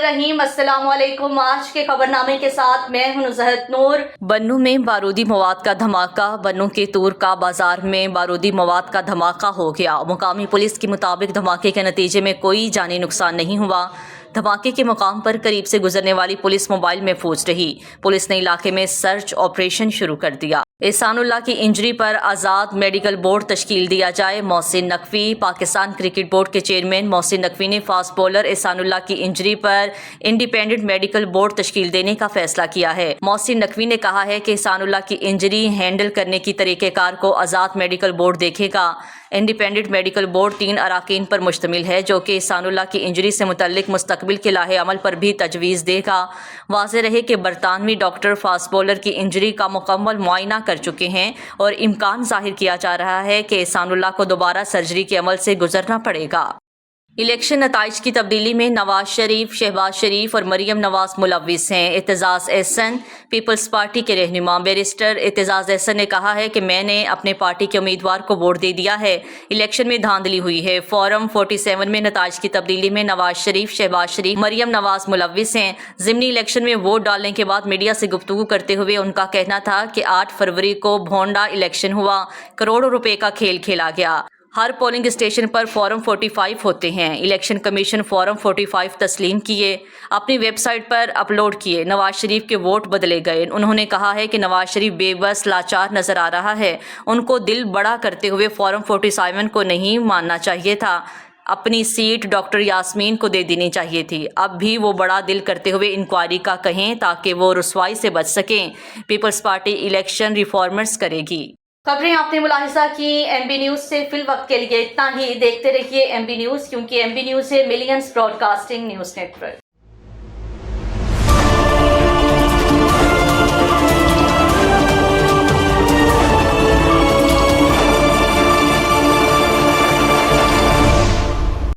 बिस्मिल्लाहिर्रहमानिर्रहीम। अस्सलाम वालेकुम। आज के खबरनामे के साथ मैं हूं नुज़हत नूर। बन्नू में बारूदी मवाद का धमाका। बन्नू के तूर का बाजार में बारूदी मवाद का धमाका हो गया। मुकामी पुलिस के मुताबिक धमाके के नतीजे में कोई जानी नुकसान नहीं हुआ। धमाके के मकाम पर करीब से गुजरने वाली पुलिस मोबाइल महफूज रही। पुलिस ने इलाके में सर्च ऑपरेशन शुरू कर दिया। एहसानुल्लाह की इंजरी पर आज़ाद मेडिकल बोर्ड तश्कील दिया जाए। मोहसिन नकवी। पाकिस्तान क्रिकेट बोर्ड के चेयरमैन मोहसिन नकवी ने फास्ट बॉलर एहसानुल्लाह की इंजरी पर इंडिपेंडेंट मेडिकल बोर्ड तश्कील देने का फैसला किया है। मोहसिन नकवी ने कहा है कि एहसानुल्लाह की इंजरी हैंडल करने की तरीक़ेकार को आज़ाद मेडिकल बोर्ड देखेगा। इंडिपेंडेंट मेडिकल बोर्ड 3 अराकीन पर मुश्तमिल है जो कि एहसानुल्लाह की इंजरी से मुतल्लिक मुस्तकबिल के लाहे अमल पर भी तजवीज़ देगा। वाज़ेह रहे कि बरतानवी डॉक्टर फास्ट बॉलर की इंजरी का मुकम्मल मुआयना कर चुके हैं और इम्कान ज़ाहिर किया जा रहा है कि एहसानुल्लाह को दोबारा सर्जरी के अमल से गुजरना पड़ेगा। इलेक्शन नताइज की तब्दीली में नवाज शरीफ, शहबाज शरीफ और मरियम नवाज मुलव्विस हैं। एतजाज़ एहसन। पीपल्स पार्टी के रहनुमा बैरिस्टर एतजाज़ एहसन ने कहा है कि मैंने अपने पार्टी के उम्मीदवार को वोट दे दिया है। इलेक्शन में धांधली हुई है। फॉरम 47 में नताइज की तब्दीली में नवाज शरीफ, शहबाज शरीफ, मरियम नवाज मुलव्विस हैं। ज़िमनी इलेक्शन में वोट डालने के बाद मीडिया से गुफ्तगू करते हुए उनका कहना था कि 8 फरवरी को भोंडा इलेक्शन हुआ, करोड़ों रुपए का खेल खेला गया। हर पोलिंग स्टेशन पर फॉर्म 45 होते हैं। इलेक्शन कमीशन फॉर्म 45 तस्लीम किए, अपनी वेबसाइट पर अपलोड किए। नवाज शरीफ के वोट बदले गए। उन्होंने कहा है कि नवाज शरीफ बेबस, लाचार नजर आ रहा है। उनको दिल बड़ा करते हुए फॉर्म 47 को नहीं मानना चाहिए था। अपनी सीट डॉक्टर यास्मीन को दे देनी चाहिए थी। अब भी वो बड़ा दिल करते हुए इंक्वायरी का कहें ताकि वो रुसवाई से बच सकें। पीपल्स पार्टी इलेक्शन रिफॉर्मर्स करेगी। खबरें आपने मुलाहिजा की। MB न्यूज़ से फिल वक्त के लिए इतना ही। देखते रहिए MB न्यूज़, क्योंकि MB न्यूज़ है मिलियंस ब्रॉडकास्टिंग न्यूज़ नेटवर्क।